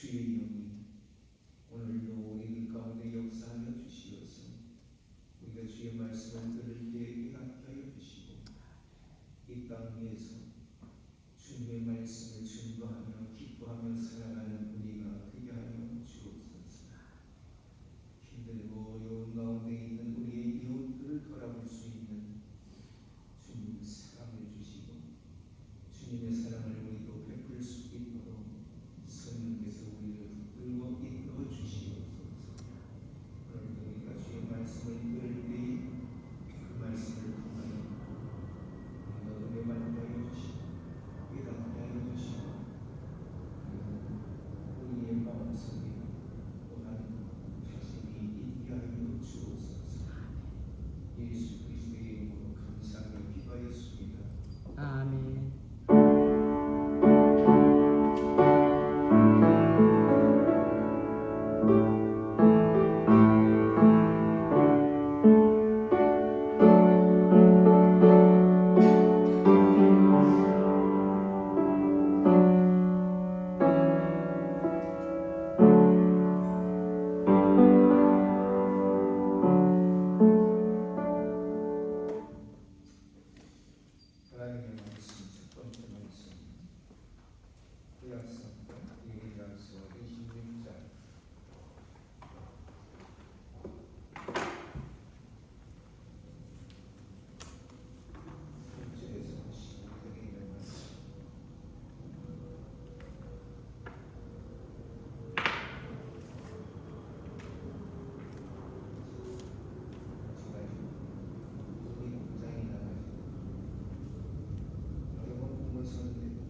주의 영이 오늘도 우리 가운데 역사하여 주시어서 우리가 주의 말씀을 들을 때에 깨닫게 하여 주시고 이 땅 위에서 주님의 말씀을 증거하며 기뻐하며 살아가는 우리가 되게 하여 주옵소서. 힘들고 어려운 가운데 있는 우리의 이웃들을 돌아볼 수 있는 주님의 사랑을 주시고 주님의 사랑을 우리도 베풀 수 있도록 성령께서 우리를 붙들고 이끌어 주시옵소서. 오늘도 우리가 주의 말씀을 들을 때에 그 말씀을 통하여 우리가 은혜 받게 하여 주시고 깨닫게 하여 주시고 우리의 마음속에 또한 자신이 있게 하여 주옵소서. 예수 그리스도의 이름으로 감사하며 기도하였습니다. 아멘. 하나님의 말씀 첫 번째 말씀 구약성경 예레미야서 26장 1절에서 15절에 있는 말씀. 제가 이 문장이 나가지고 어려운 꿈을 썼는데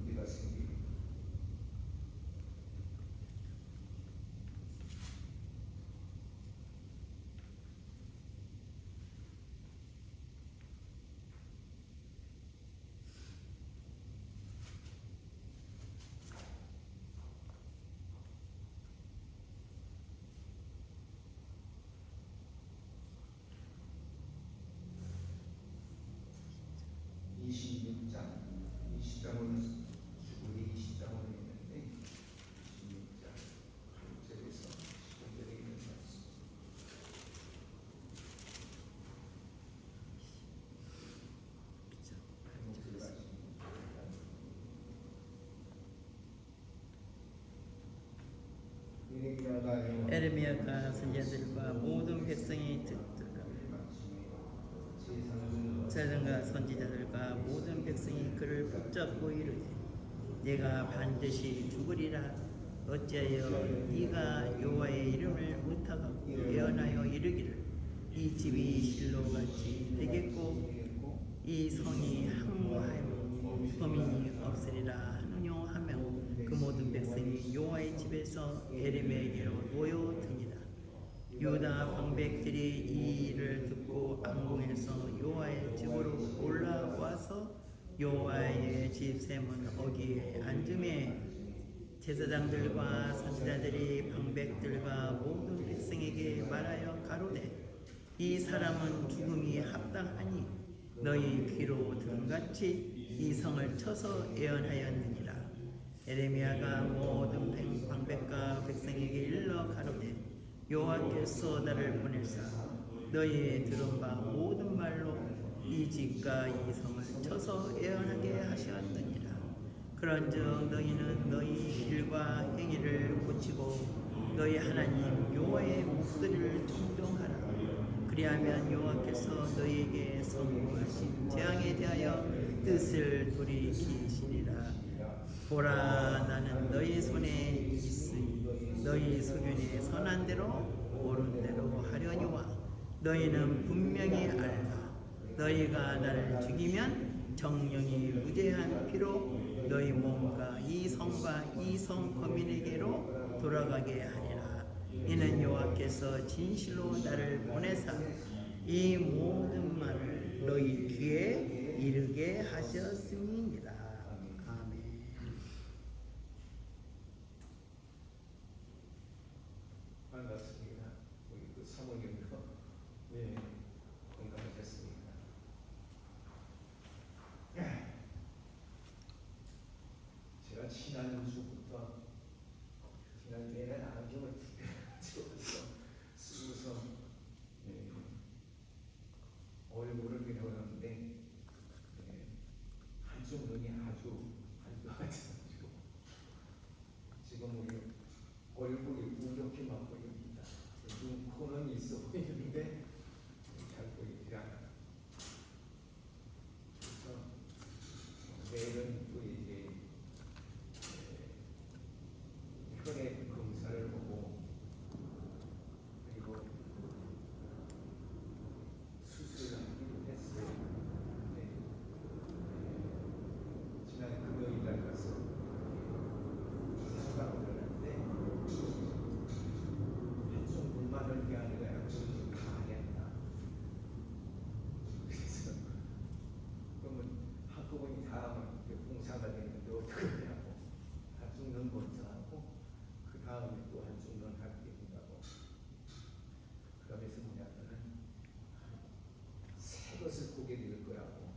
문제가 생기고 이 20장으로 우리 20장으로 있는데 26장 1절에서 15절에 있는 말씀. 에레미야가 선지자들과 모든 백성이 듣더라. 제사장과 선지자들과 모든 백성이 그를 붙잡고 이르되 내가 반드시 죽으리라. 어찌하여 네가 여호와의 이름을 의탁하고 예언하여 이르기를 이 집이 실로같이 되겠고 이 성이 항모하여 범인이 없으리라 하느뇨 하며 그 모든 백성이 여호와의 집에서 에레미야에게로 모여드니라. 유다 방백들이 이 일을 듣고 안궁에서 여호와의 집으로 올라와서 여호와의 집 샘은 어귀에 앉음에 제사장들과 선지자들이 방백들과 모든 백성에게 말하여 가로되 이 사람은 죽음이 합당하니 너희 귀로 들은같이 이 성을 쳐서 예언하였느니라. 에레미야가 모든 방백과 백성에게 일러 가로되 여호와께서 나를 보내사 너희 들은 바 모든 말로 이 집과 이 성을 쳐서 예언하게 하셨느니라. 그런즉 너희는 너희 길과 행위를 고치고 너희 하나님 여호와의 목소리를 청종하라. 그리하면 여호와께서 너희에게 선고하신 재앙에 대하여 뜻을 돌이키시리라. 보라, 나는 너희 손에 있으니 너희 소견에 선한 대로 옳은 대로 하려니와 너희는 분명히 알라. 너희가 나를 죽이면 정령이 무죄한 피로 너희 몸과 이 성과 이 성 거민에게로 돌아가게 하리라. 이는 여호와께서 진실로 나를 보내사 이 모든 말을 너희 귀에 이르게 하셨음이니라. 아멘. 반갑습니다. 우리 그 사모님도 네 건강하셨습니다. 제가 지난주부터 지난주에는 안경을 찍어서 쓰고서 얼굴을 그려놨는데 한쪽 눈이 아주 가지고 지금 우리 얼굴이 우렇게 막 보입니다. 눈, 코는 있어 보이는데 잘 보이지 않아요. 그래서 내일은 또 이제 혈액 검사를 보고 그리고 수술을 하기로 했어요. 네. 지난 금요일 날 가서 상담을 하는데 한쪽 눈만 넓게 하는 거야. 양쪽이 다 하겠다. 그래서 그러면 한꺼번에 다 공사가 되는데 어떡하냐고. 한쪽 눈 먼저 하고 그 다음에 또 한쪽 눈 하게 된다고. 그러면서 뭐냐면은 새 것을 보게 될 거라고.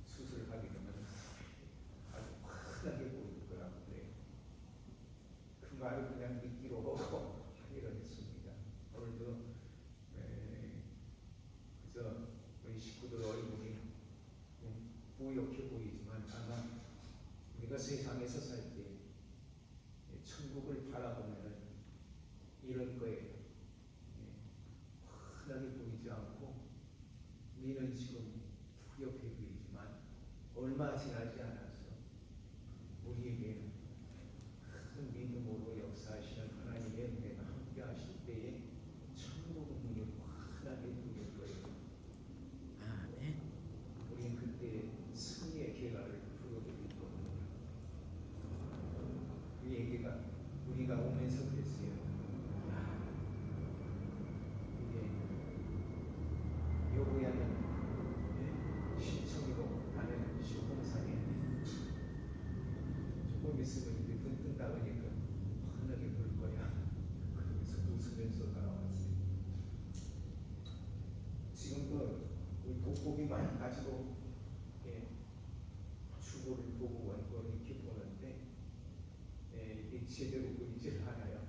수술을 하게 되면 아주 환하게 보일 거라고 그래요. 그 말을 그냥 믿기로 하고 하기로 했습니다. 오늘도 그저 우리 식구들 얼굴이 뿌옇게 보이지만 아마 우리가 세상에서 살 때 천국을 바라보면 이럴 거예요. 환하게 보이지 않고 니는 지금 뿌옇게 보이지만 얼마 지나지 않아서 우리에게 큰 믿음으로 역사하시는 하나님의 은혜가 함께 하실 때에 천국은 우리 환하게 보일 거예요. 아멘. 우리는 그때 승리의 계가를 부르게 될 겁니다. 그 얘기가 우리가 오면서 그랬어요. 이게 여보야는 신청이고 나는 시공산이야. 조금 있으면 이제 눈 뜬다 그러니까 환하게 볼 거야. 그러면서 웃으면서 나왔어요. 지금도 우리 돋보기만 가지고 주보를 보고 원고를 이렇게 보는데 이게 제대로 보이질 않아요.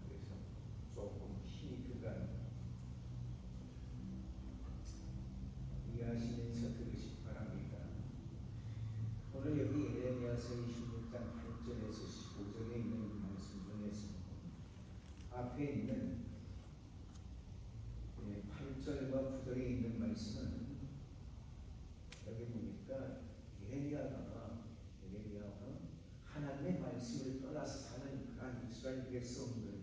그래서 조금 힘이 들어가는 이해하시면서 들으시기 바랍니다. 오늘 여기 예레미야서 26장 8절에서 15절에 있는 말씀 중에서 앞에 있는 8절과 9절에 있는 말씀은 여기 보니까 예레미야가 하나님의 말씀을 떠나서 사는 그러한 이스라엘 백성들,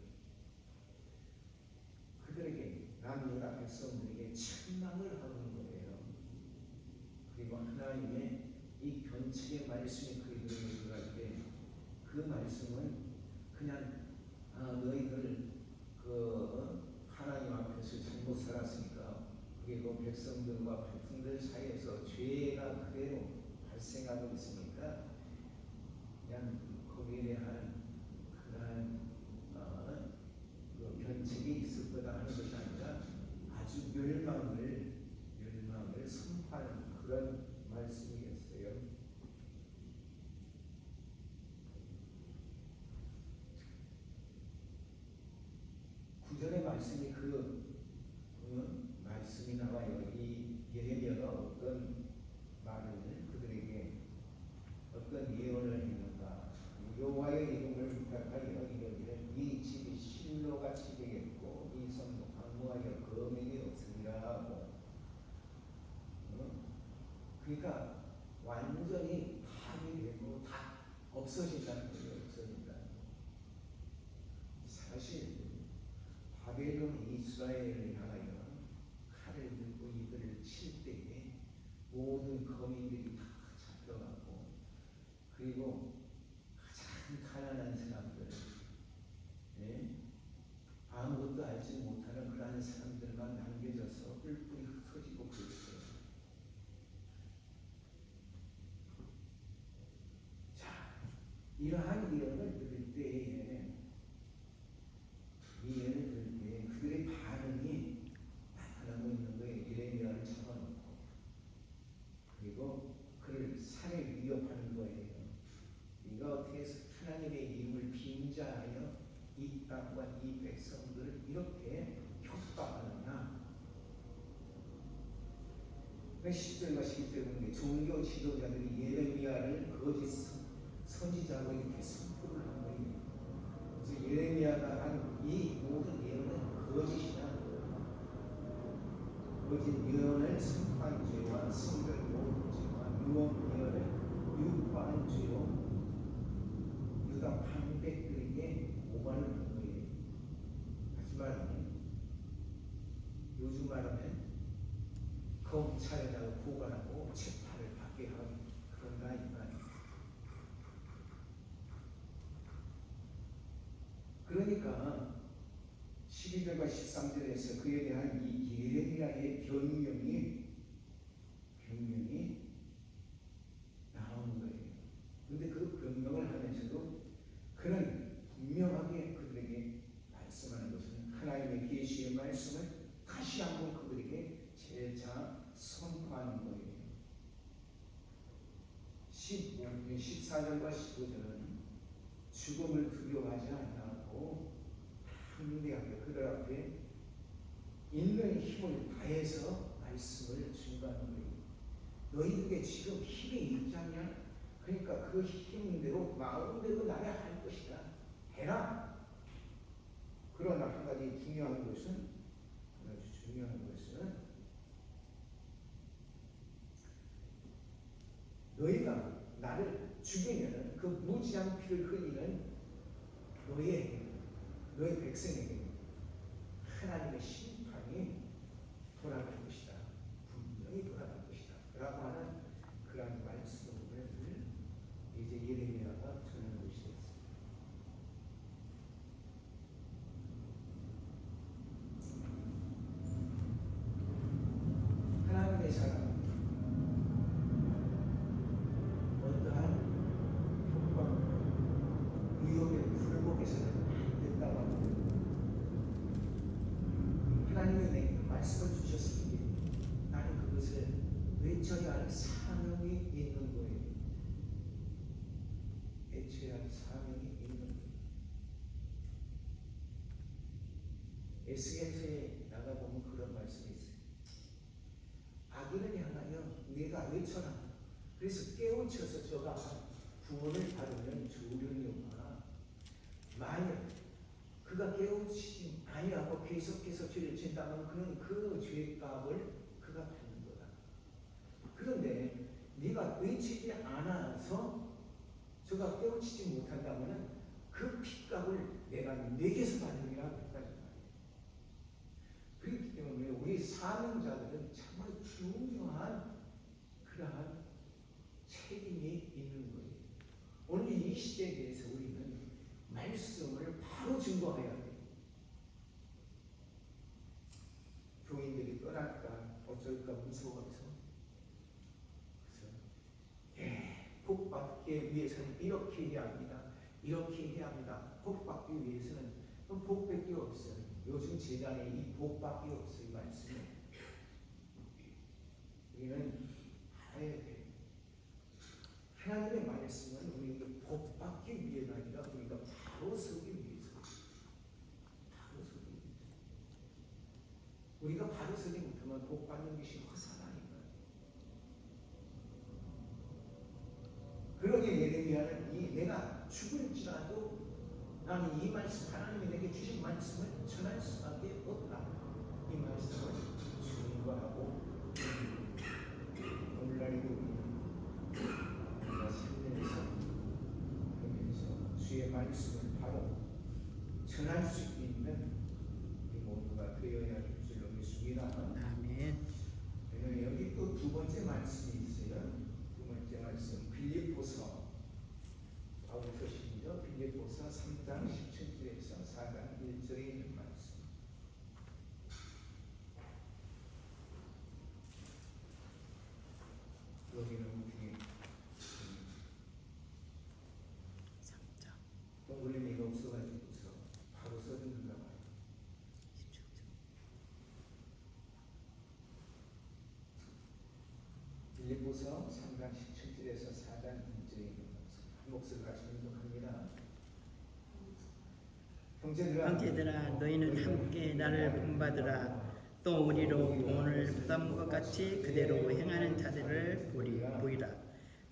그들에게 남유다 백성들에게 책망을 하는 거예요. 그리고 하나님의 이 견책의 말씀이 그들에게 들어갈 때 그 말씀은 그냥 너희들 하나님 앞에서 잘못 살았으니까 그리고 백성들과 백성들 사이에서 죄가 그대로 발생하고 있으니까 그냥 거기에 대한 그러한 견책이 있을 거다 하는 것이 아니라 아주 멸망을 선포하는 그런 말씀이었어요. 구절의 말씀이 말씀이 나와요. 이 예레미야가 어떤 말을 그들에게 어떤 예언을 했는가. 여호와의 이름을 부탁하여 이르기를 이 집이 실로같이 되겠고 이 성도 강무하여 거민이 없으리라 하고. 그러니까 완전히 파괴되고 다 없어진다는 거예요. 없어진다. 사실 바벨론이 이스라엘을 향하여 칼을 들고 이들을 칠 때에 모든 거민들이 다 잡혀가고 그리고 가장 가난한 사람들, 아무것도 알지 못하는 그러한 사람들만 남겨져서 뿔뿔이 흩어지고 그랬어요. 자, 이러한 예언을 들을 때에 그들의 반응이 나타나고 있는 거예요. 예레미야를 잡아놓고 그리고 그를 살해 위협하는 백성들을 이렇게 협박하느냐? 10절과 11절 보면 종교 지도자들이 예레미야를 거짓 선지자로 이렇게 선포를 한 거예요. 그래서 예레미야가 한 이 모든 예언은 거짓이다. 거짓 예언을 선포한 죄와 성경 모든 죄와 유언 예언을 유포한 죄로 유다 방백들에게 오만을 한 거예요. 다시 말하면 요즘 말하면 검찰에다가 고발하고 재판을 받게 하는 그런가 이말. 그러니까 12절과 13절에서 그에 대한 이 예레미야의 변명이 나오는 거예요. 그런데 그 변명을 하면서도 그는 분명하게 그들에게 말씀하는 것은 하나님의 계시의 말씀을 다시 한번 그들에게 재차 선포하는 거예요. 14절과 15절은 죽음을 두려워하지 않고 담대하게 그들 앞에 있는 힘을 다해서 말씀을 증거하는 거예요. 너희들에게 지금 힘이 있지 않냐? 그러니까 그 힘대로 마음대로 나야 할 것이다. 해라. 그러나 한 가지 중요한 것은 너희가 나를 죽이면 그 무지한 피를 흘리는 너희 백성에게 하나님의 심판이 돌아갈 것이다. 분명히 돌아갈 것이다. 라고 하는 그런 말씀을 이제 예레미야가 전하는 것이 됐습니다. 하나님의 사람 어떠한 협박, 위협에 굴복해서는 안 된다고 합니다. 하나님이 내게 말씀을 주셨으니 나는 그것을 외쳐야 할 사명이 있는 거예요. 외쳐야 할 사명이 있는 거예요. 에스겔서에 나가보면 그런 말씀이 있어요. 악인을 향하여 내가 외쳐라. 그래서 깨우쳐서 저가 구원을 받으면 좋으려니와 만약 그가 깨우치지 아니하고 계속해서 죄를 진다면 그는 그 죄값을 그가 받는 거다. 그런데 네가 외치지 않아서 저가 깨우치지 못한다면 그 핏값을 내가 내게서 받으리라 했다는 말이에요. 그렇기 때문에 우리 사명자들은 정말 중요한 그러한 책임이 있는 거예요. 오늘 이 시대에 대해서 우리는 말씀을 바로 증거해야 돼요. 교인들이 떠날까 어쩔까 무서워서 복 받기 위해서는 이렇게 해야 합니다. 이렇게 해야 합니다. 복 받기 위해서는 복 받기 없어요. 요즘 재단에 이 복 받기 없어요. 이 말씀은 우리는 알아야 돼요. 하나님의 말씀은 우리에게 복 받기 위해가 아니라 우리가 바로 서기 위해서. 바로 서기 위해서. 우리가 바로 서지 못하면 복 받는 것이 허사라니까. 그러게 예레미야는 내가 죽을지라도 나는 이 말씀, 하나님이 내게 주신 말씀을 전할 수밖에 없다. 이 말씀을 증거하고 오늘날에도 우리가 살면서 주의 말씀을 바로 전할 수 있는 우리 모두가 되어야 할 줄로 믿습니다. 아멘. 여기 또 두 번째 말씀이 있어요. 두 번째 말씀 빌립보서 바울 서신이죠. 빌립보서 3장 17절에서 4장 1절에 있는 말씀. 여기는 우리 동그라미가 없어가지고서 바로 써주는가 봐요. 빌립보서 3장 17절에서 4장 1절에 있는 말씀. 한 목소리 같이 낭독합니다. 형제들아 너희는 함께 나를 본받으라. 또 우리로 본을 부담과 같이 그대로 행하는 자들을 보이라.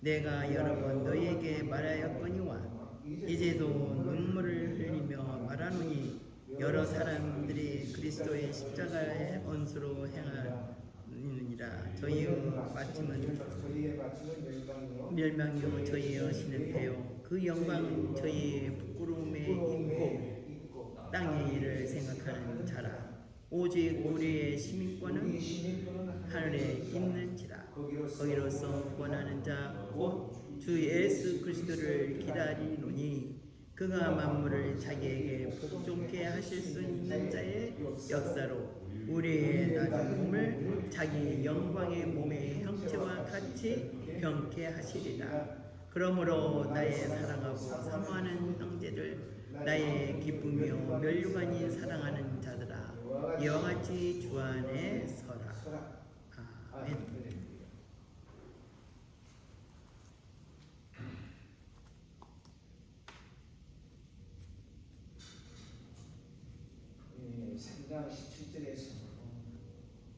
내가 여러 번 너희에게 말하였거니와 이제도 눈물을 흘리며 말하노니 여러 사람들이 그리스도의 십자가의 언수로 행하느니라. 저희의 마침은 멸망이요 저희의 신음패요 그 영광은 저희의 부끄러움에 있고 땅의 일을 생각하는 자라. 오직 우리의 시민권은 하늘에 있는지라. 거기로서 구원하는 자 곧 주 예수 그리스도를 기다리노니 그가 만물을 자기에게 복종케 하실 수 있는 자의 역사로 우리의 낮은 몸을 자기 영광의 몸의 형체와 같이 병케 하시리라. 그러므로 나의 사랑하고 사모하는 형제들, 나의 기쁨이요 멸류관이 사랑하는 자들아, 이와 같이 주 안에 서라. 아멘. 네, 3장 17절에서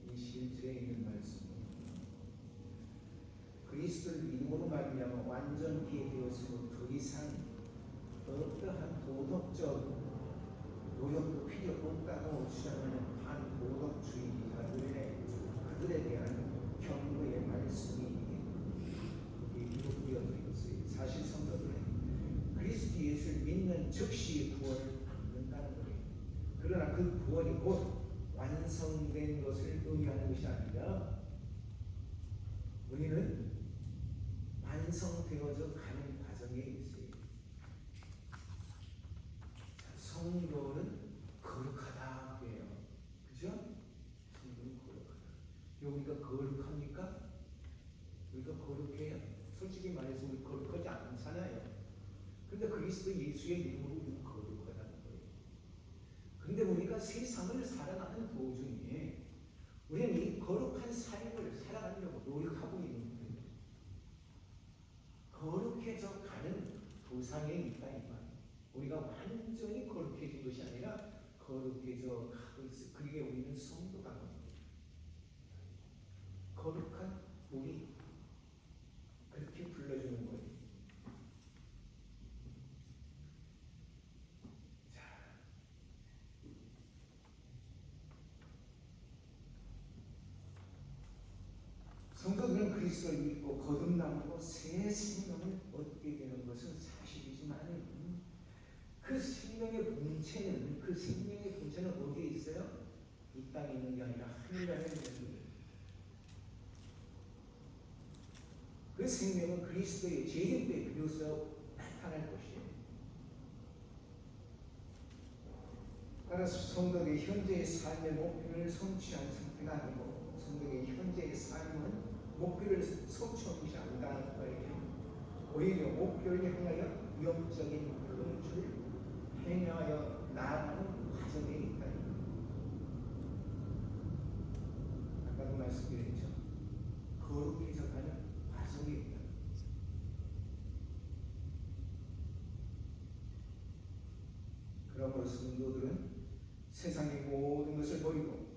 이 11절에 있는 말씀은 그리스도를 믿음으로 말미암아 완전히 되었으므로 더 이상 어떠한 도덕적 노력도 필요 없다고 주장하는 반도덕주의자들의 그들에 대한 경고의 말씀이 기록되어 있어요. 사실 성도들은 그리스도 예수를 믿는 즉시 구원을 받는다는 거예요. 그러나 그 구원이 곧 완성된 것을 의미하는 것이 아니라 우리는 완성되어져 가는 과정에 있어요. 성도는 거룩하다 그래요. 그죠? 성도는 거룩하다. 우리가 거룩합니까? 우리가 거룩해요? 솔직히 말해서 우리 거룩하지 않잖아요. 그런데 그리스도 예수의 이름으로 우리는 거룩하다는 거예요. 그런데 우리가 세상을 살아가는 도중에 우리는 이 거룩한 삶을 살아가려고 노력하고 있는 거예요. 거룩해져 가는 도상에 있다 이 말. 우리가 완전히 거룩해진 것이 아니라 거룩해져 가고 있어요. 그게 우리는 성도가 거룩한 우리 그렇게 불러주는 거예요. 자, 성도들은 그리스도를 믿고 거듭남으로 새 생명을 얻게 되는 것은 사실이지만 그 생명의 본체는 어디에 있어요? 이 땅에 있는 게 아니라 하늘에 있는 거예요. 그 생명은 그리스도의 재림 때 비로소 나타날 것이에요. 따라서 성도의 현재의 삶의 목표를 성취한 상태가 아니고 성도의 현재의 삶은 목표를 성취한 것이 아니라는 거예요. 오히려 목표를 향하여 위험적인 금주를 행하여 나아가는 과정에 있다. 아까도 말씀드렸죠. 거룩해져 가는 과정에 있다. 그러므로 성도들은 세상의 모든 것을 버리고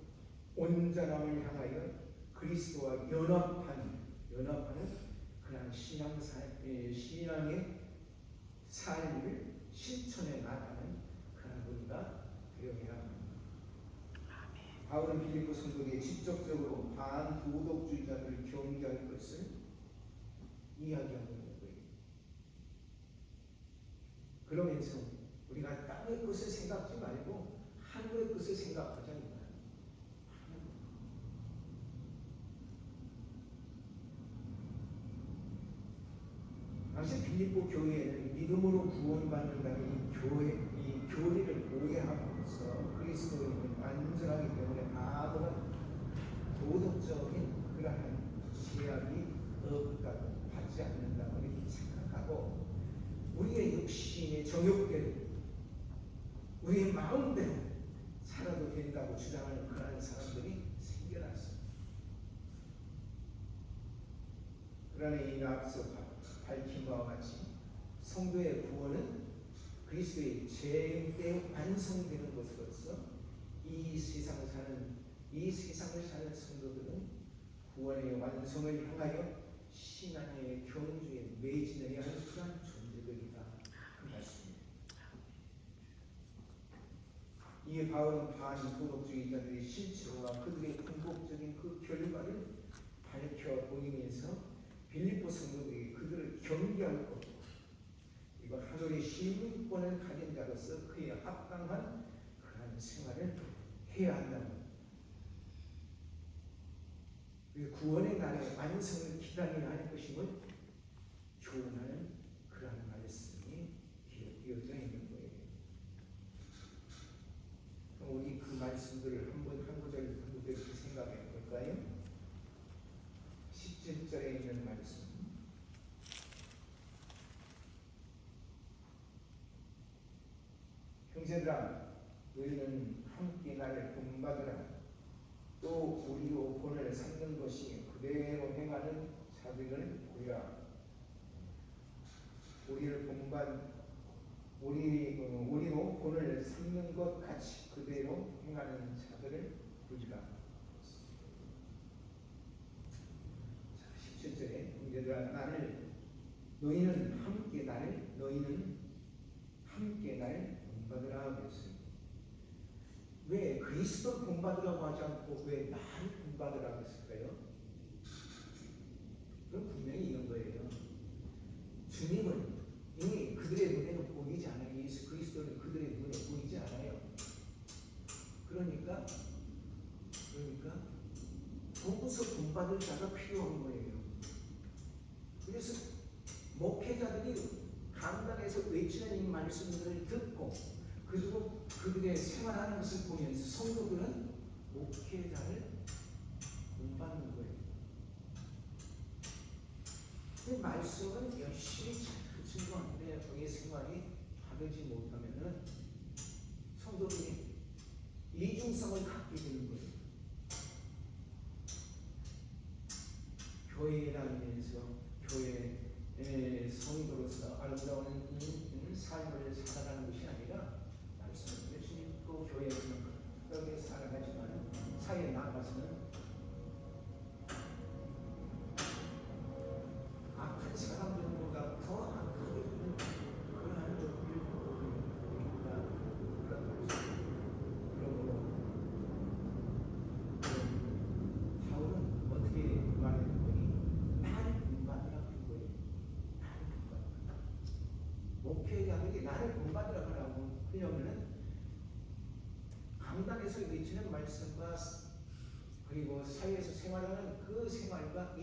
온전함을 향하여 그리스도와 연합하는 그런 신앙의 삶을 실천해 나가는 그런 우리가 되어야 합니다. 바울은 빌립보 성도에게 직접적으로 반도덕주의자들을 경계할 것을 이야기하고 있는 거예요. 그러면서 우리가 땅의 것을 생각하지 말고 하늘의 것을 생각하자는 거예요. 당시 빌립보 교회에는 믿음으로 구원받는다는 이 교리를 오해함으로써 그리스도인은 완전하기 때문에 아무런 도덕적인 그러한 제약이 없다고 받지 않는다고 이렇게 생각하고 우리의 육신의 정욕대로 우리의 마음대로 살아도 된다고 주장하는 그러한 사람들이 생겨났습니다. 그러나 이 앞서 밝힌 바와 같이 성도의 구원은 그리스도의 재림 때 완성되는 것으로서 이 세상을 사는 성도들은 구원의 완성을 향하여 신앙의 경주에 매진해야 하는 그런 존재들이다 그 말씀입니다. 이에 바울은 반도덕주의자들의 실체와 그들의 궁극적인 그 결과를 밝혀 보이면서 빌립보 성도들이 그들을 경계할 것, 그리고 하늘의 시민권을 가진 자로서 그에 합당한 그런 생활을 해야 한다고. 구원의 날의 완성을 기다려야 하는 것임을 교훈하는 그러한 말씀이 기억되어져 있는 거예요. 우리 그 말씀들을 한 구절 생각해 볼까요? 17절에 있는 말씀. 형제들아, 너희는 함께 나를 본받으라. 또 우리로 본을 삼는 것이 그대로 행하는 자들을 보이라. 우리로 본을 삼는 것 같이 그대로 행하는 자들을 보이라. 17절에 형제들아, 너희는 함께 나를 본받으라 그랬어요. 왜 그리스도 본받으라고 하지 않고 왜 나를 본받으라고 했을까요? 그럼 분명히 이런 거예요. 주님은 이미 그들의 눈에는 보이지 않아요. 예수 그리스도는 그들의 눈에 보이지 않아요. 그러니까 보고서 본받을 자가 필요한 거예요. 그래서 목회자들이 강단에서 외치는 이 말씀들을 듣고 그리고 그들의 생활하는 것을 보면서 성도들은 목회자를 본받는 거예요. 그 말씀은 열심히 잘 듣지도 않는데 그의 생활이 다르지 못하면은 성도들이 이중성을 갖게 되는 거예요. 교회에 다니면서 교회의 성도로서 아름다운 삶을 살아가는 것이 아니라 말씀을 열심히 듣고 교회에서는 그렇게 살아가지만 사회에 나가서는 악한 사람들보다 더 악하게 되는 그러한 것들을 보고 있다. 그런 말씀. 그러므로 바울은 어떻게 말했더니 나를 본받으라고 한 거예요. 나를 본받으라. 목회자들이 나를 본받으라고 하려면은 강단에서 외치는 말씀과 그리고 사회에서 생활하는 그 생활과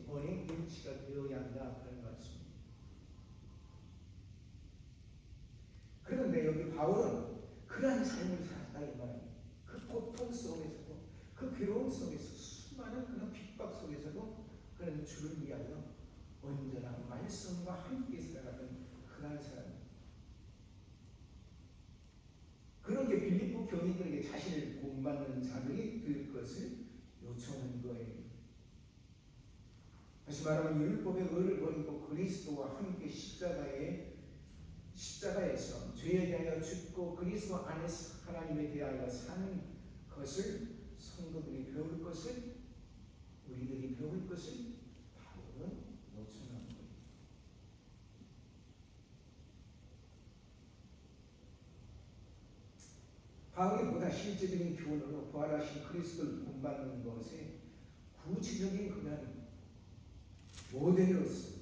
언행 일치가 되어야 한다 그런 말씀입니다. 그런데 여기 바울은 그러한 삶을 살았다 이 말이에요. 그 고통 속에서도 그 괴로움 속에서 수많은 그런 핍박 속에서도 그런 주를 위하여 언제나 말씀과 함께 살아가는 그러한 사람. 그런 게 빌립보 교인들에게 자신을 본받는 자들이 될 것을 요청한 거예요. 다시 말하면 율법의 의를 버리고 그리스도와 함께 십자가에서 죄에 대하여 죽고 그리스도 안에서 하나님에 대하여 사는 것을 성도들이 배울 것을 우리들이 배울 것을 바울은 요청한 거예요. 바울이 보다 실제적인 교훈으로 부활하신 그리스도를 본받는 것에 구체적인 그런 모델로서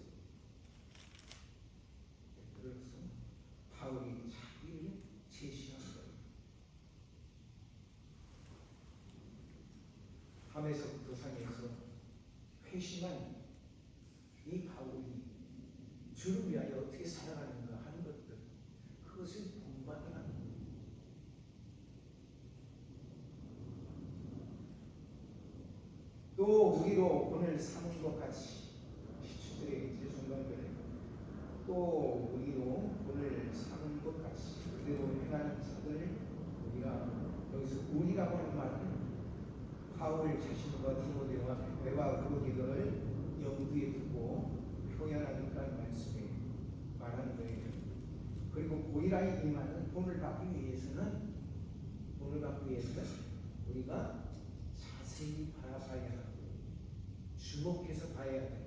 바울이 자기를 제시한 거예요. 담에서 도상에서 회심한 이 바울이 주를 위하여 어떻게 살아가는가 하는 것들, 그것을 본받으라는 거예요. 또 우리로 본을 삼은 것 같이 17절에 제중간절에 또 우리로 본을 삼은 것 같이 그대로 행하는 자들 우리가 여기서 우리라고 하는 말은 바울 자신과 디모데와 베와 그로디를 염두에 두고 표현하는 그런 말씀에 말하는 거예요. 그리고 고일하이지만은 본을 받기 위해서는 우리가 자세히 바라봐야 하고 주목해서 봐야 하고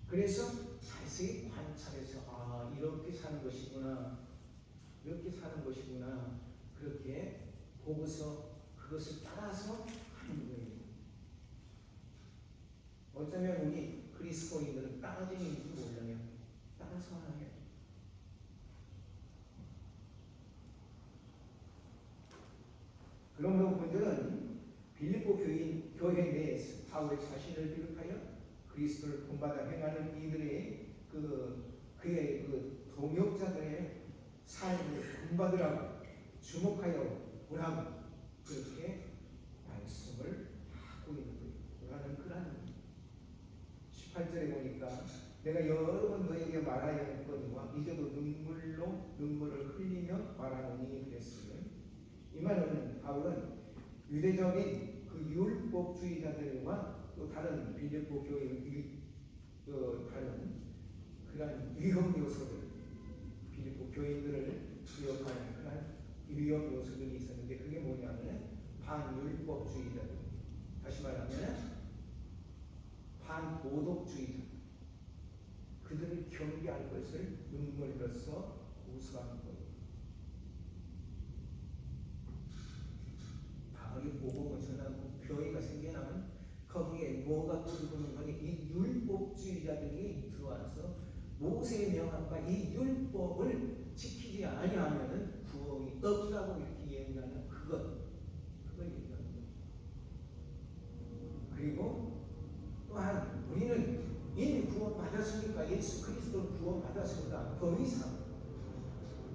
그래서 자세히 관찰해서 이렇게 사는 것이구나 그렇게 보고서 그것을 따라서 하는 거예요. 어쩌면 우리 그리스도인들은 따라쟁이인지 몰라요. 따라서 하나요. 그러므로 그들은 빌립보 교회 내에서 바울의 자신을 비롯하여 그리스도를 본받아 행하는 이들의 그의 동역자들의 삶을 본받으라고 주목하여 보라고 그렇게 말씀을 하고 있는 거예요. 그러한 18절에 보니까 내가 여러 번 너에게 말하여 했거니와 이제도 눈물을 흘리며 말하노니 그랬어요. 이 말은 바울은 유대적인 그 율법주의자들과 또 다른 빌립보 교회의 다른 그러한 위험 요소들, 빌립보 교인들을 기억하는 그러한 위험 요소들이 있었는데 그게 뭐냐면 반율법주의자들, 다시 말하면 반도덕주의자, 그들을 경계할 것을 눈물로써 고수하는 거예요. 바울이 복음을 전하고 교회가 생겨나면 거기에 뭐가 들어오는 거니? 이 율법주의자들이 들어와서 모세의 명함과 이 율법을 지키지 아니하면 구원이 없다고 이렇게 얘기하는 그걸 얘기하는 거예요. 그리고 또한 우리는 이미 구원받았으니까 예수 그리스도를 구원받았으니까 더 이상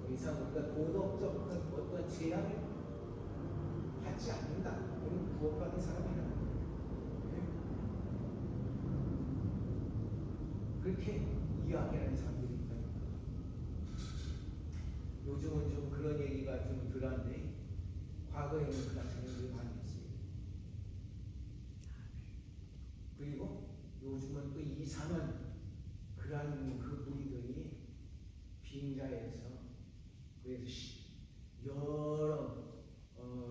우리가 도덕적 어떤 제약을 받지 않는다. 우리는 구원받은 사람이다. 그렇게 이야기하는 사람들이 있다. 요즘은 좀 그런 얘기가 좀 덜한데 과거에는 그런 사람들이 많이 있어요. 그리고 요즘은 또 이상한 그러한 그 무리들이 빙자에서 그래서 여러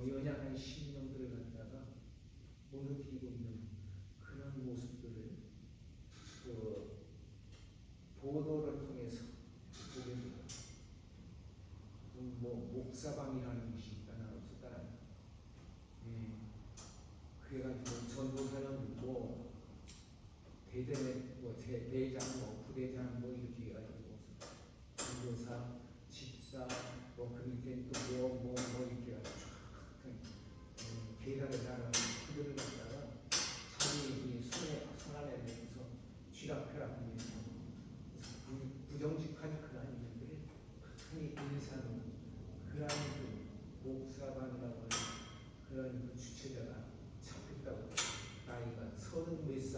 연약한 심령들을 갖다가 무너뜨리고 있는 그런 모습들을 보도를 통해서 보게 됩니다. 목사방이라는 것이 있다나 없었다나 그래가지고 전도사는 대장 부대장 이렇게 해가지고 전도사 집사 그 밑에 또 이렇게 해가지고 계단을 나가는 그들을 갖다가 자기 손 안에 내면서 쥐락펴락하면서 부정직한 그러한 일들을 흔히 인사하는 그러한 목사반이라고 하는 그런 주체자가 잡혔다고 나이가 30몇 살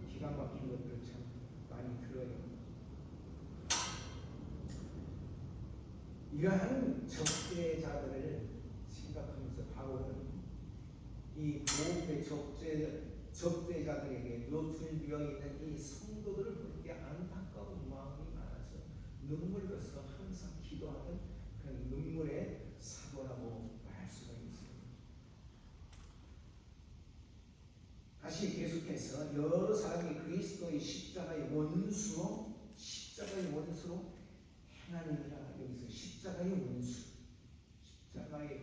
기가 막힌 것들 참 많이 들어요. 이러한 적대자들을 생각하면서 바울은 이 모험의 적대자들에게 노출되어 있는 이 성도들을 볼 때 안타까운 마음이 많아서 눈물로써 항상 기도하는 그런 눈물의 사도라고 말할 수가 있습니다. 다시 계속해서 여러 사람이 그리스도의 십자가의 원수로 행하느니라. 여기서 십자가의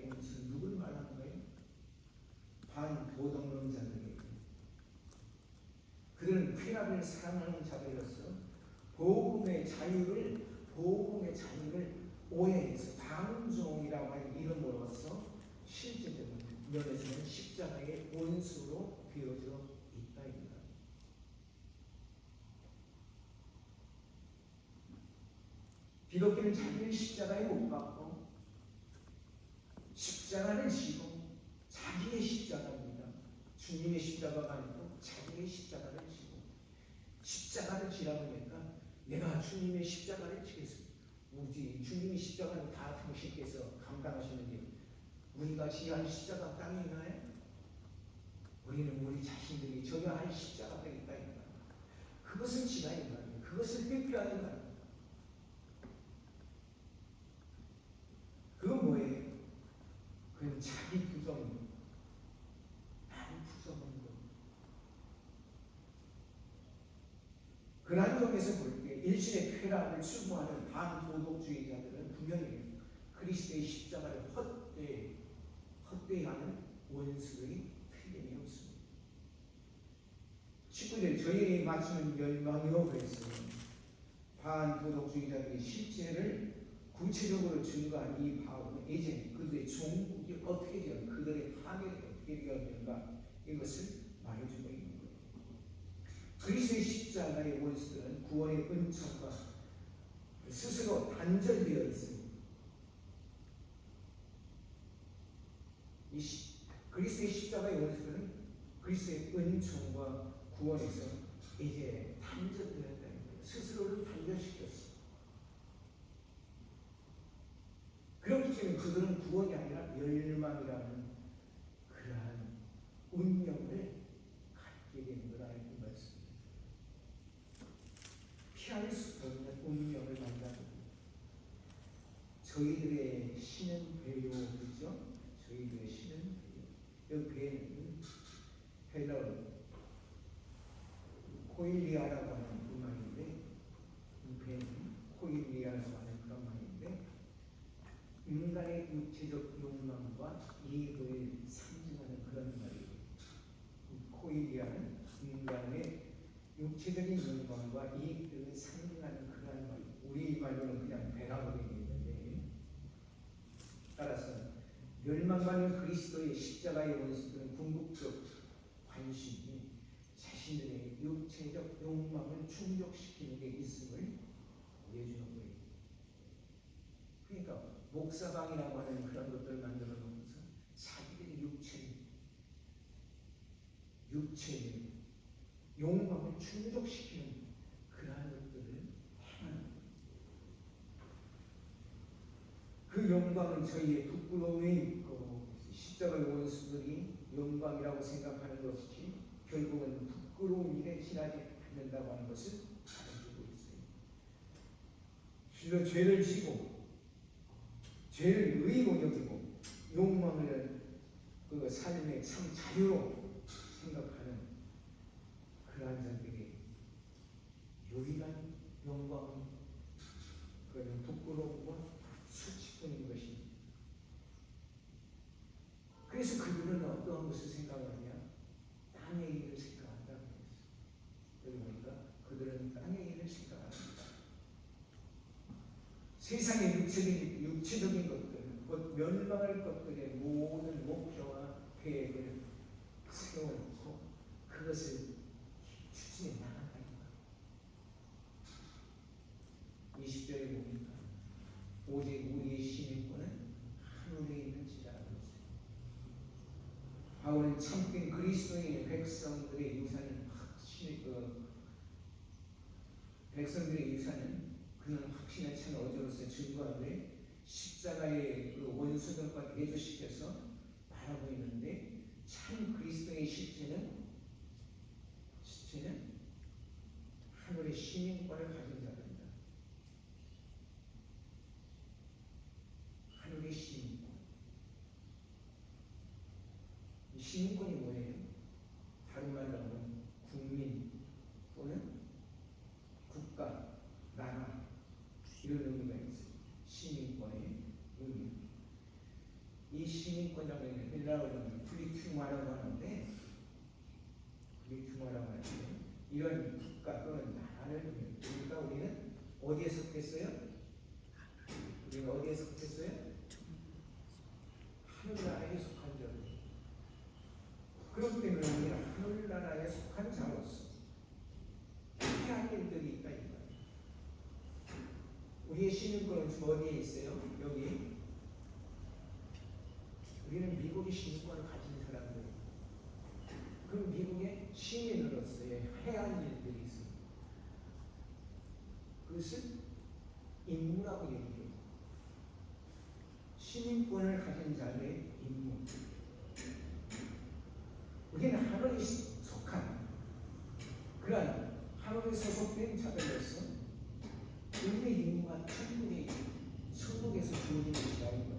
원수 누굴 말하는 거예요? 반도덕론자들에게. 그들은 쾌락을 사랑하는 자들로서 복음의 자유를 오해해서 방종이라고 하는 이름으로써 실제적인 면에서는 십자가의 원수로 되어져 있다입니다. 기독교는 자기의 십자가에 못 박고 십자가를 지고 자기의 십자가입니다. 주님의 십자가가 아니고 자기의 십자가를 지고 십자가를 지라고 하니까 내가 주님의 십자가를 지겠습니다. 주님의 십자가는 다 당신께서 감당하시는데 우리가 지어야 할 십자가 땅에 있나요? 우리는 우리 자신들이 져야 할 십자가가 있다니까. 그것을 지나야 말이에요. 그것을 회피하는 말이에요. 그건 뭐예요? 그건 자기 부정, 나를 부정하는 거. 그러한 점에서 볼 때 일신의 쾌락을 추구하는 반도덕주의자들은 분명히 그리스도의 십자가를 헛되이하는 원수들이 틀림이 없습니다. 19절 저희의 마치는 멸망이라고 했어요. 반도덕주의자들의 실체를 구체적으로 증거한 이 바울은 이제 그들의 종국이 어떻게 되어 그들의 파멸이 어떻게 되었는가 이것을 말해주고 있는 거예요. 그리스도의 십자가의 원수들은 구원의 은총과 스스로 단절되어 있습니다. 그리스도의 십자가의 원수들은 그리스도의 은총과 구원에서 이제 단절되었다는 거예요. 스스로를 단절시켰어요. 그렇기 때문에 그들은 구원이 아니라 멸망이라는 그러한 운명을 갖게 되는 거라는 말씀입니다. 피할 수 없는 운명을 만나는 저희들의 신은 배요이죠. 저희들의 신은 배요. 이 배는 헬라어 코일리아라고 하는 그 말인데, 이 배는 코일리아라고 하는 그런 말인데, 인간의 육체적 욕망과 이익을 상징하는 그런 말이에요. 코일리아는 인간의 육체적인 욕망과 이익들을 상징하는 그런 말이에요. 우리 말로는 그냥 배라고 얘기했는데, 따라서 멸망받는 그리스도의 십자가의 원수들은 궁극적 관심이 자신들의 육체적 욕망을 충족시키는 데 있음을 보여주는 거예요. 그러니까 목사방이라고 하는 그런 것들을 만들어 놓고서 자기들의 육체의 욕망을 충족시키는 그러한 것들을 행하는 거예요. 그 영광은 저희의 부끄러움이 있고 십자가의 원수들이 영광이라고 생각하는 것이 결국은 부끄러운 일에 지나지 않는다고 하는 것을 알아주고 있어요. 실로 죄를 지고 죄를 의로 여기고 욕망을 그 삶의 참 자유로 생각하는 그러한 자들에게 유일한 영광은 그런 부끄러움과 수치뿐인 것입니다. 그래서 그들은 어떠한 것을 생각하느냐? 땅의 일을 생각한다고 했어요. 여기 보니까 그들은 땅의 일을 생각합니다. 세상의 육체적인 것들, 곧 멸망할 것들의 모든 목표와 계획을 세워놓고 그것을 추진해 나간다는 거예요. 20절에 보니까 오직 우리의 시민권은 하늘에 있는지라고 했어요. 바울은 참된 그리스도인의 백성들의 유산은 백성들의 유산은 그는 확신에 찬 어조로서 증거하되 십자가의 그 원수들과 대조시켜서 말하고 있는데 참 그리스도의 실체는 하늘의 시민권을 가진 자들입니다. 하늘의 시민권. 이 시민권이 뭐예요? 다른 말로 하면 국민 또는 국가, 나라 이런 의미가 있어요. 시민권의 의미. 이 시민권이라는 헬라어로는 플리투마라고 하는데 이런 국가 또는 나라를 의미해요. 그러니까 우리는 어디에 속했어요? 하늘나라에 속한 자들. 그렇기 때문에 우리는 하늘나라에 속한 자로서 해야 할 일들이 있다 이 말이에요. 우리의 시민권은 지금 어디에 있어요? 여기. 우리는 미국의 시민권을 가진 사람들. 그럼 미국의 시민으로서의 해야 할 일들이 있습니다. 그것을 임무라고 얘기해요. 시민권을 가진 자의 임무. 우리는 하늘에 속한 그런 하늘에 소속된 자들로서 우리의 임무가 천국의 천국에서 주어진 것이 아닙니다.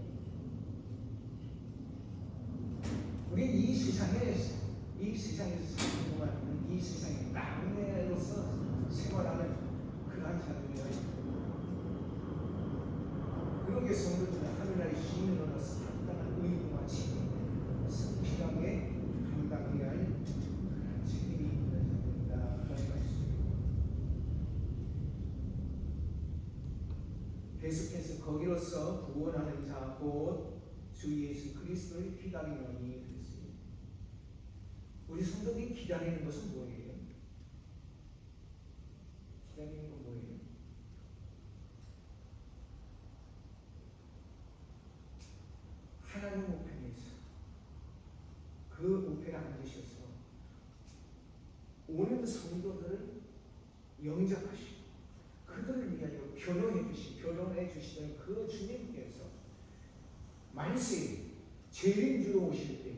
우리 이 세상에서 사는 동안 이 세상에 낙내로서 생활하는 그러한 자들이에요. 그러게 성도들은 하늘나라의 시민으로서 합당한 의무와 책임을 성실하게 감당해야 할 그런 책임이 있는 자들이다. 그런 말씀입니다. 계속해서 거기로서 구원하는 자 곧 주 예수 그리스도를 기다리노니 그랬어요. 우리 성도들이 기다리는 것은 뭐예요? 기다리는 건 뭐예요? 하나님 우편에서 그 우편에 앉으셔서 오는 성도들을 영접하시고 그들을 위하여 변호해 주시던 그 주님께서 만세 재림주로 오실 때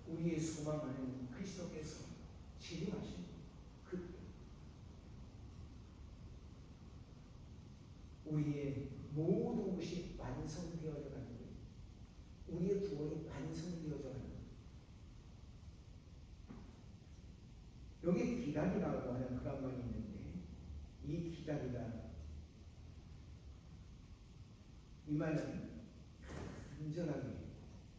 우리의 소망하는 그리스도께서 재림하신 그때 우리의 모든 것이 완성되어져 가는 거예요. 우리의 구원이 완성되어져 가는 거예요. 여기 기다리라고 하는 그런 말이 있는데 이 기다리다 이 말은 간절하게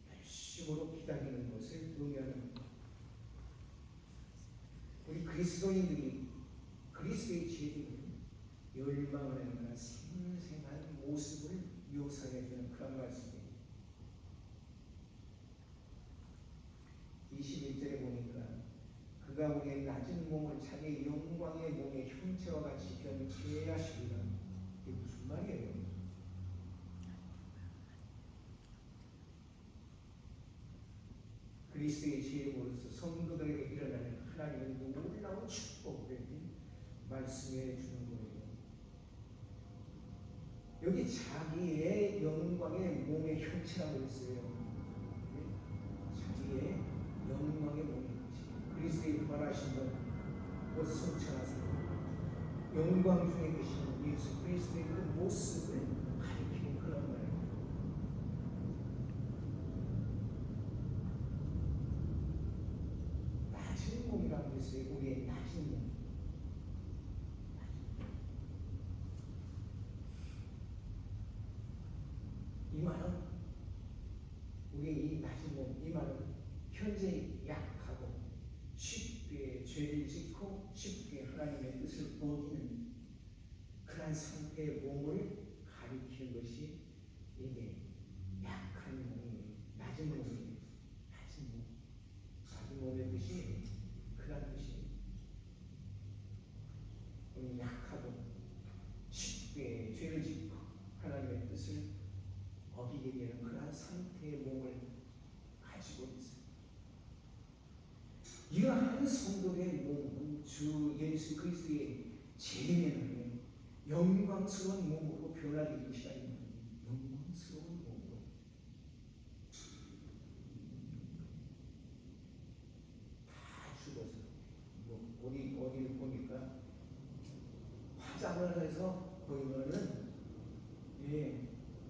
열심으로 기다리는 것을 의미하는 겁니다. 우리 그리스도인들이 그리스도의 제도를 열망을 하는 생생한 모습을 묘사해주는 그런 말씀입니다. 21절에 보니까 그가 우리의 낮은 몸을 자기의 영광의 몸의 형체와 같이 변케 하시리라. 이게 무슨 말이에요? 그리스도의 지혜로서 성도들에게 일어나는 하나님의 놀라운 축복을 말씀해 주는 거예요. 여기 자기의 영광의 몸의 형체라고 했어요. 자기의 영광의 몸의 형체. 그리스도의 부활하신 것 성찬하세요. 영광 중에 계신 예수 그리스도의 그 모습을 가리키는 그런 말이에요. 낮은 몸이라고 했어요. 우리의 낮은 몸. 이 말은 우리의 이 낮은 몸, 이 말은 현재 약하고 쉽게 죄를 짓고 쉽게 하나님의 뜻을 어기는 그런 상태의 몸을 가리키는 것이 이게 약한 몸이에요. 낮은 몸이에요. 낮은 몸. 낮은 몸의 뜻이 그런 뜻이에요. 우리 약하고 쉽게 죄를 짓고 하나님의 뜻을 어기게 되는 그러한 상태의 몸을 가지고 있어요. 이러한 성도의 몸은 주 예수 그리스도의 재림에는 영광스러운 몸으로 변화되기 시작합니다. 영광스러운 몸으로. 다 죽어서 어디를 보니까 화장을 해서 보이면은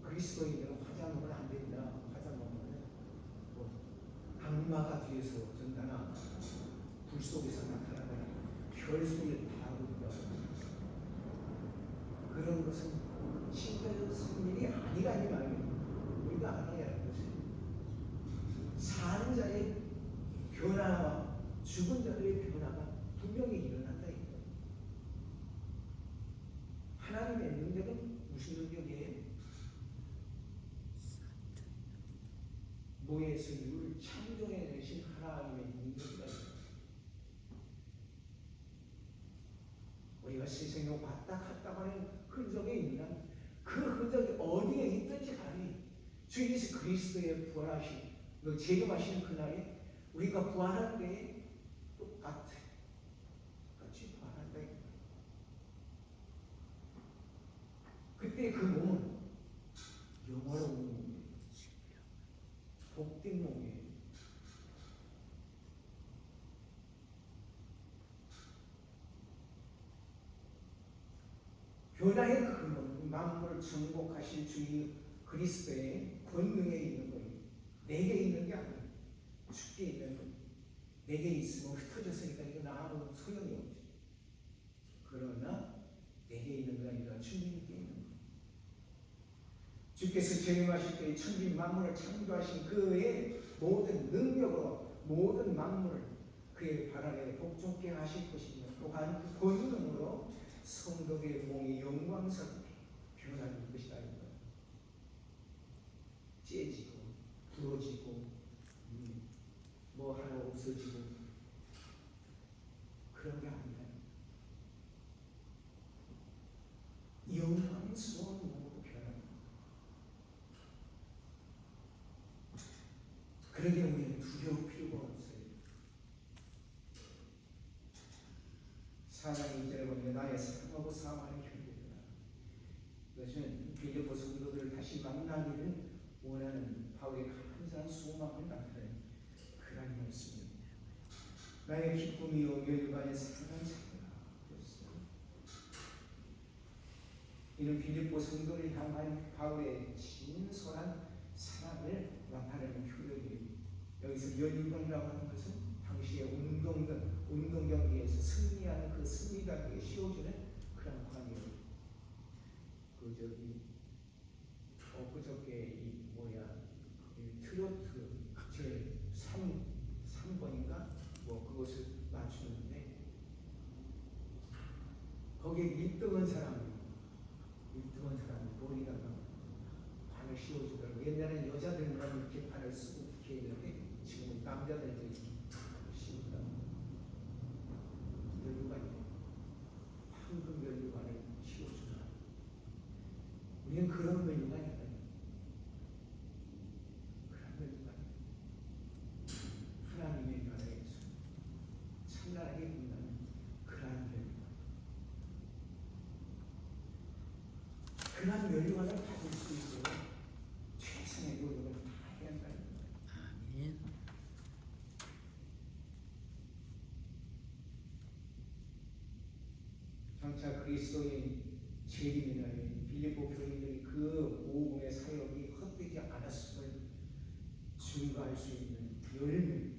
그리스도인들은 화장은 안 된다. 화장은 악마가 뒤에서 전단아 불 속에서 나타나는 별소리를 다 하고 있다. 그런 것은 신뢰스러운 일이 아니라니 말이에요. 우리가 알아야 할 것이 사는 자의 변화와 죽은 자들의 변화가 분명히 일어난다. 하나님의 능력은 무슨 능력이에요? 모에서 유를 창조해내신 하나님의 능력이다. 우리가 세상에 왔다 갔다 하는 흔적이 있느냐? 그 흔적이 어디에 있든지 간에 주 예수 그리스도의 부활하신 그 재림하시는 그날에 우리가 부활할 때에 똑같이 부활한다. 그때 그 몸은 영화로운 몸이에요. 복된 몸이에요. 변화의 근원, 만물을 정복하실 주인 그리스도의 권능에 있는 거예요. 내게 있는 게 아니에요. 주께 있는 거예요. 내게 있으면 흩어졌으니까 이건 아무 소용이 없죠. 그러나 내게 있는 게 아니라 주님께 있는 거예요. 주께서 재림하실 때 천지 만물을 창조하신 그의 모든 능력으로 모든 만물을 그의 발 아래 복종케 하실 것이며 또한 그 권능으로 성도의 몸이 영광스럽게 변화될 것이다. 째지고 부러지고 뭐 하나 없어지고 그런 게 아니라 영광스러운 몸으로 변합니다. 그러기 우리는 두려울 필요가 없어요. 사랑의 이절에 보면 나의 사랑하고 사망의 교회다. 이것은 빌립보 성도들을 다시 만나기를 원하는 바울의 간절한 소망을 나타내는 그런 말씀입니다. 나의 기쁨이요 열반의 사랑하는 자들아. 이는 빌립보 성도를 향한 바울의 진솔한 사랑을 나타내는 표현이에요. 여기서 열반이라고 하는 것은 당시의 운동 경기에서 승리하는 그 승리자에게 씌워주는 그런 관이에요. 그저께 트로트 제 3번인가 그것을 맞추는데 거기에 1등한 사람이 머리다가 판을 씌워주더라고요. 옛날에는 여자들만 이렇게 판을 쓰고 이렇게 했는데 지금은 남자들도 씌운다. 연유관이 황금 연유관을 씌워주더라. 우리는 그런 연유관이 아니에요. 하나님의 나라에서 찬란하게 빛나는 그러한 연유관을 받을 수 있도록 최선의 노력을 다해야 한다는 거예요. 아멘. 장차 그리스도의 재림의 날에 빌립보 교인들이 그 오공의 사역이 헛되지 않았음을 증거할 수 있는 열매를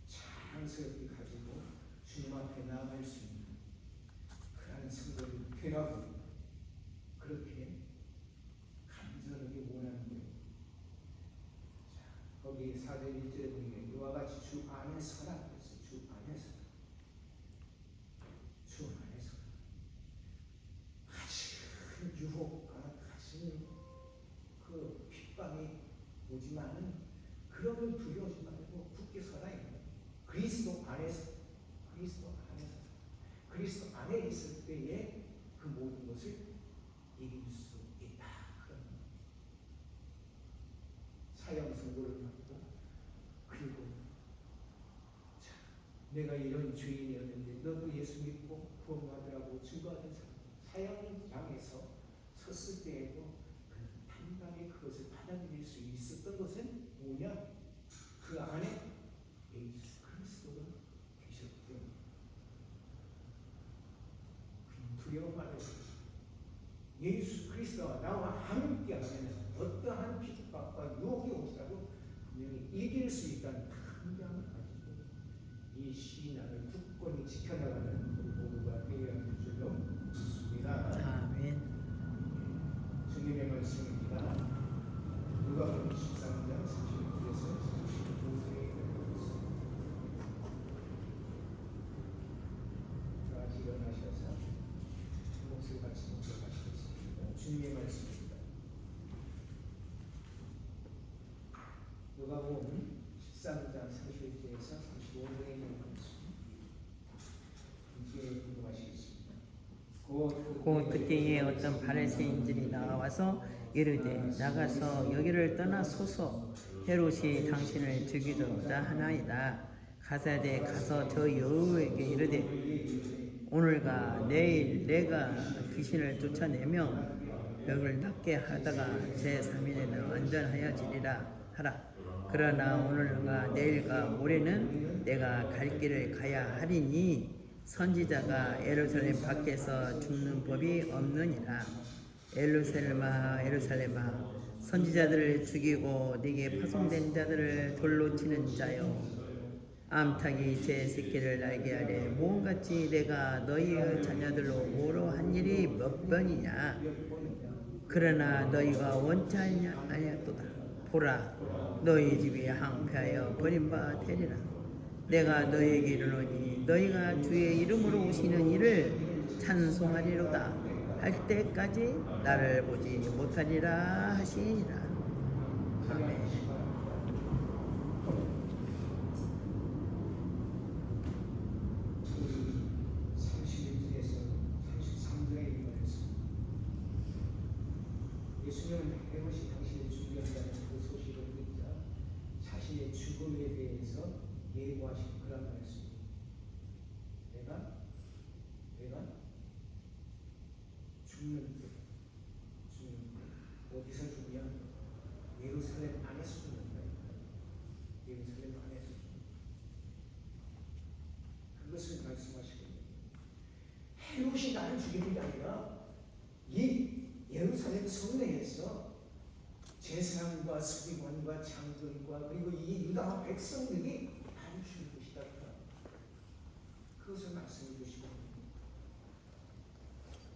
자랑스럽게 가지고 주님 앞에 나아갈 수 있는 그러한 성도를 되라고 그렇게 간절하게 원하는 거예요. 자, 거기 4절 1절에 보면 이와 같이 주 안에서라 그랬어요. 주 안에서 가진 유혹과 가진 그 핍박이 오지만은 그런 걸 두려워하지 말고 굳게 서라. 그리스도 안에서 그리스도 안에 있을 때에 그 모든 것을 이길 수 있다. 그런 사형 선고를 받고 그리고 내가 이런 죄인이었는데 너도 예수 믿고 구원받으라고 증거하던 사형장에서 섰을 때에도 그는 단단히 그것을 받아들일 수 있었던 것은 뭐냐? 그 안에 예수 그리스도가 계셨기 때문에 두려워 말아요. 예수 그리스도가 나와 함께하면 어떠한 핍박과 유혹이 오더라도 분명히 이길 수 있다는 강함을 가지고 이 신앙을 굳건히 지켜나가는 우리 모두가 되어야 할 줄로 믿습니다. 아멘. 주님의 말씀입니다. 누가복음 13장 36절에서 35절에 있습니다. 다 일어나셔서 목소리 같이 묵상하시겠습니다. 주님의 말씀입니다. 누가복음 13장 31절에서 35절에 있는 말씀. 이제 궁금하시겠습니다. 곧 그때에 어떤 바리새인들이 나와서 이르되 나가서 여기를 떠나소서 헤롯이 당신을 죽이도다 하나이다. 가사대 가서 저 여우에게 이르되 오늘과 내일 내가 귀신을 쫓아내며 벽을 닫게 하다가 제3일에는 완전하여지리라 하라. 그러나 오늘과 내일과 모레는 내가 갈 길을 가야 하리니 선지자가 예루살렘 밖에서 죽는 법이 없느니라. 예루살렘아 예루살렘아 선지자들을 죽이고 네게 파송된 자들을 돌로 치는 자여, 암탉이 제 새끼를 날게 하되 모험같이 내가 너희의 자녀들로 모로 한 일이 몇 번이냐. 그러나 너희가 원치 아니하도다. 보라, 너희 집이 항폐하여 버림바 되리라. 내가 너희에게 이르노니 너희가 주의 이름으로 오시는 이를 찬송하리로다 할 때까지 나를 보지 못하리라 하시니라. 아멘. 31절에서 33절에 말씀, 예수님은 해오시 당신의 준비한다는 그 소식을 듣자 자신의 죽음에 대해서 예고하신 그런 말씀입니다. 내가 죽는 때 어디서 죽냐? 예루살렘 안에서 죽는다. 예루살렘 안에서 죽는다. 그것을 말씀하시거든요. 헤롯이 나를 죽이는 게 아니라 이 예루살렘 성내에서 제사장과 서기관과 장군과 그리고 이 유다 백성들이 나를 죽일 것이다. 그것을 말씀해 주시고,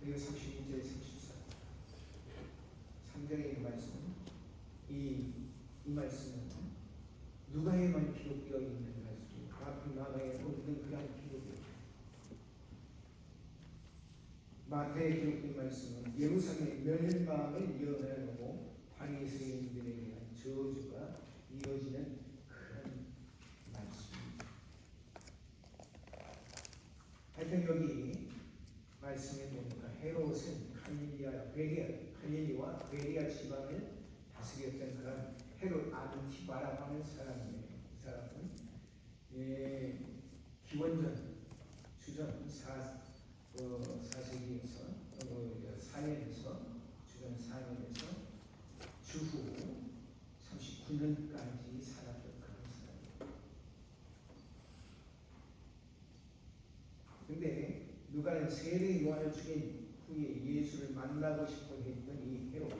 그리고 32절 33절의 이 말씀, 이 말씀은 누가에만 기록되어 있는 말씀이에요. 마가에 없는 그런 기록이에요. 마태에 기록된 말씀은 예루살렘의 멸망을 예언하고 바리새인들에 대한 저주가 이어지는 그런 말씀입니다. 하여튼 여기 말씀에 보니까 헤롯은 갈릴리와 베레아 지방을 다스렸던 사람, 헤롯 안티바라고 하는 사람이에요. 이 사람은 기원전 주전 4세기에서 4년에서 주전 4년에서 주후 39년까지 살았던 그런 사람이에요. 근데 누가는 세례 요한을 죽인 후에 예수를 만나고 싶어 했던 이 헤롯,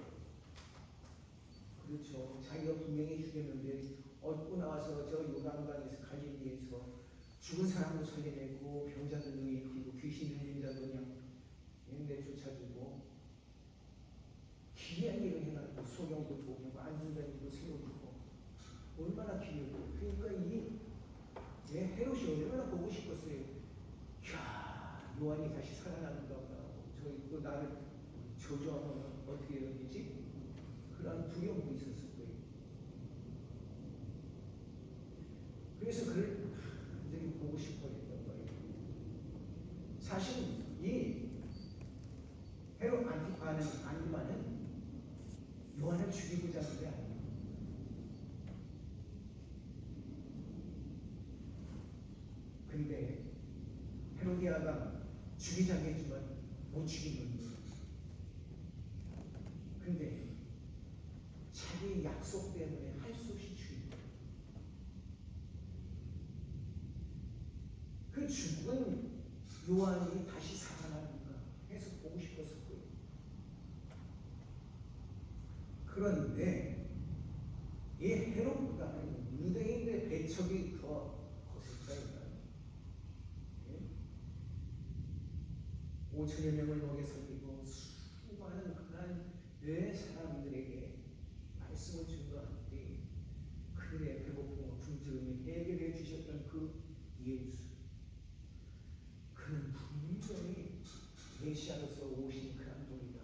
그렇죠. 자기가 분명히 죽였는데 얻고 나와서 저 요단강에서 갈릴리에서 죽은 사람도 살려내고 병자도 누이고 귀신 들린 자도 그냥 내쫓아주고 기이한 일을 해가지고 소경도 보고 안전자리도 세워주고 얼마나 기이하고, 그러니까 이 헤롯이 얼마나 보고 싶었어요. 이야, 요한이 다시 살아나는가 보다. 저기 또 나를 저주하면 어떻게 해야 되지? 그런 두려움도 있었을 거예요. 그래서 그를 완전히 보고 싶어 했던 거예요. 사실 이 헤롯 안티바는 요한을 죽이고자 하는 게 아니에요. 근데 헤로디아가 죽이자고 했지만 못 죽이는 거예요. 근데 자기의 약속 때문에 할 수 없이 죽인 거예요. 그 죽은 요한이 다시 살아나는가 해서 보고 싶었을 거예요. 그런데 이 헤롯보다는 유대인의 배척이 더 거셌다니까요. 5천여 명을 먹여 살리고 수많은 그런 사람들에게 말씀을 준 것 같으니 그들의 배고픔과 굶주림을 해결해 주셨던 그 예수, 그는 분명히 메시아로서 오신 그런 분이다.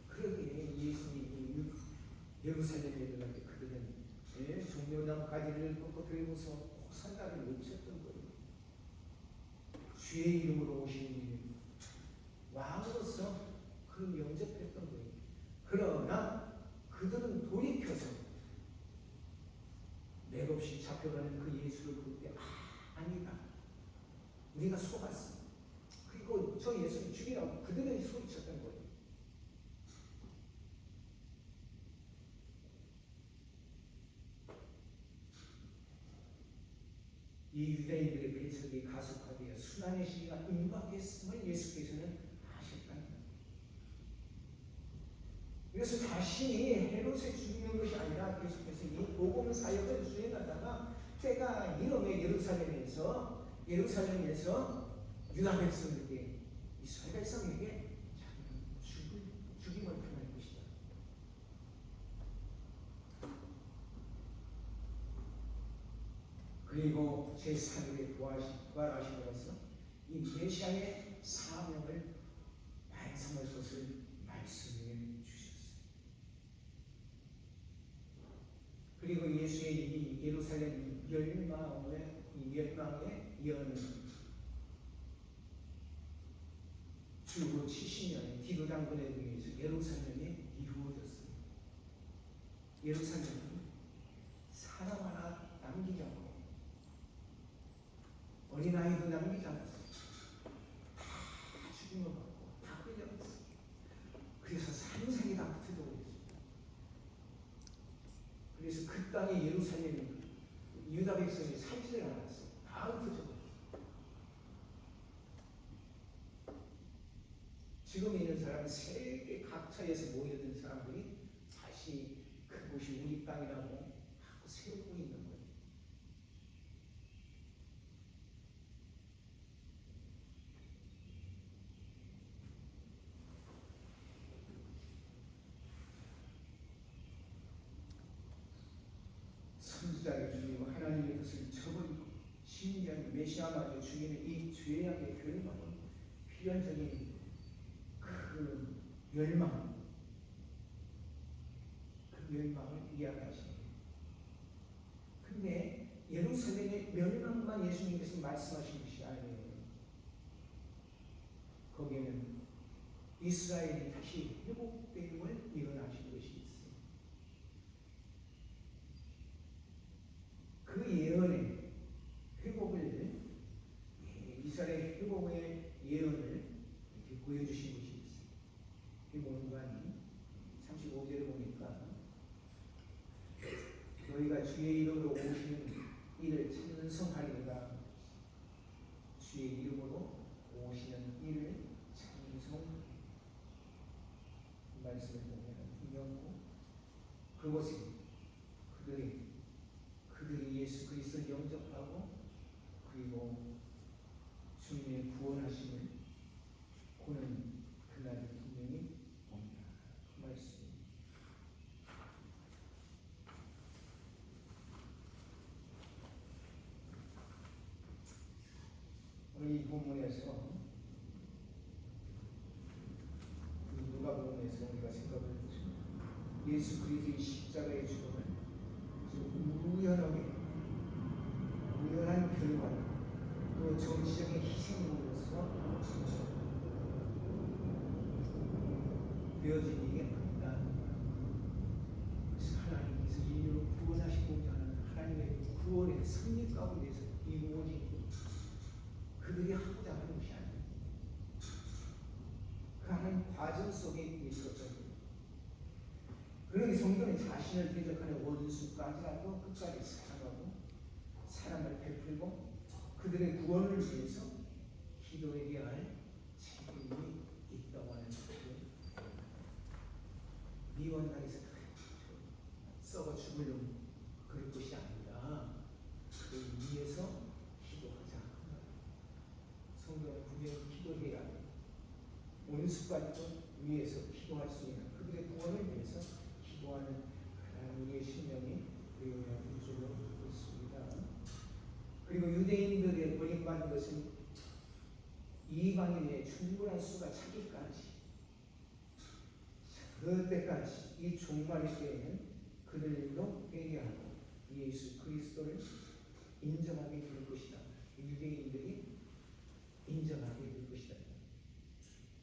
그러기에 예수님이 예루살렘에 들어갈 때 그들은 종려나무 가지를 꺾어 들고서 호산나를 외쳤던 거예요. 주의 이름으로 오시는 이는 왕으로서 그를 영접했던 거예요. 그러나 그들은 돌이켜서 맥없이 잡혀가는 그 예수를 볼 때 아니다, 우리가 속았어. 그리고 저 예수를 죽이라고 그들은 소리쳤던 거예요. 이 유대인들의 배척이 가속화되어 순환의 시기가 임박했음을 예수께서는 아셨답니다. 그래서 자신이 헤롯에 죽이는 것이 아니라 계속해서 이 복음 사역을 수행하다가 때가 이름의 예루살렘에서 유다 백성에게 이스라엘 백성에게 자기는 죽임을 당할 것이다. 그리고 제3일에 부활하심으로써 이 메시아의 사명을 완성할 것을 말씀해 주셨어요. 그리고 예수의 이 예루살렘 멸망의 예언은 주후 70년 디도당군에 의해서 예루살렘이 이루어졌습니다. 예루살렘은 사람 하나 남기지 않고 어린아이도 남기지 않고 다 죽임을 받고 다 끌려갔어요. 그래서 산산이 다 흩어져 버렸습니다. 그래서 그 땅의 예루살렘이 유다 백성이 살지를 않았어요. 다 흩어져 버렸어요. 지금 있는 사람은 세계 각처에서 모여든 사람들이 다시 그곳이 우리 땅이라고 하고 세우고 있는 거예요. 선지자를 죽이고 하나님의 뜻을 저버리고 신비한 메시아마저 죽이는 이 죄악의 결과는 필연적인 그 멸망을 이야기하십니다. 근데 예루살렘의 멸망만 예수님께서 말씀하신 것이 아니에요. 거기에는 이스라엘이 다시 회복됨을 예언하신 것이 있어요. 그 예언의 회복을, 이스라엘 회복의 예언을 이렇게 보여주신 것이 있어요. 본관이 35절에 보니까 너희가 주의 이름으로 오시는 이를 찬송하리로다. 주의 이름으로 오시는 이를 찬송하리로다. 이 말씀을 보면 분명고 그것이 그들이 예수 그리스도를 영접하고 그리고 주님의 구원하심을 보는 그날이 분명히 옵니다. 그 말씀. 오늘 이 본문에서 누가복음에서 우리가 생각을 해보죠. 예수 그리스도의 십자가의 죽음을 우연한 결과 또 정치적인 희생으로서 되어진 일이 아니다. 그래서 하나님께서 인류를 구원하시고자 하는 하나님의 구원의 승리 가운데서 이루어진 그들이 하고자 하는 것이 아니에요. 그 하나님 과정 속에 있었던 거예요. 그러니 성도는 자신을 대적하는 원수까지라도 끝까지 사랑하고 사랑을 베풀고 그들의 구원을 위해서 기도해야 할 책임이 있다고 하는 것을 미원당에서 썩어 죽으려고 그럴 것이 아니라 그를 위해서 기도하자. 성도는 분명히 기도해야 합니다. 원수까지도 위해서 기도할 수 있는 그들의 구원을 위해서 기도하는 하나님의 신령이 되어야 될 줄로 믿습니다. 그리고 유대인들의 버림받은 것은 이방인의 충분한 수가 차기까지 그때까지 이 종말의 때에는 그들도 회개하고 예수 그리스도를 인정하게 될 것이다. 유대인들이 인정하게 될 것이다.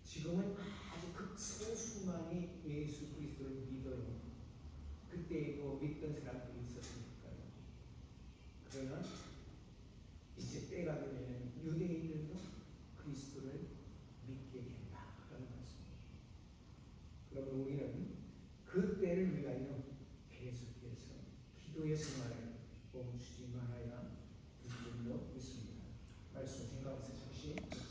지금은 아주 극소수만이 예수 그리스도를 믿어요. 그때에도 믿던 사람들이 있었으니까요. 그러나 이제 때가 되면 유대인들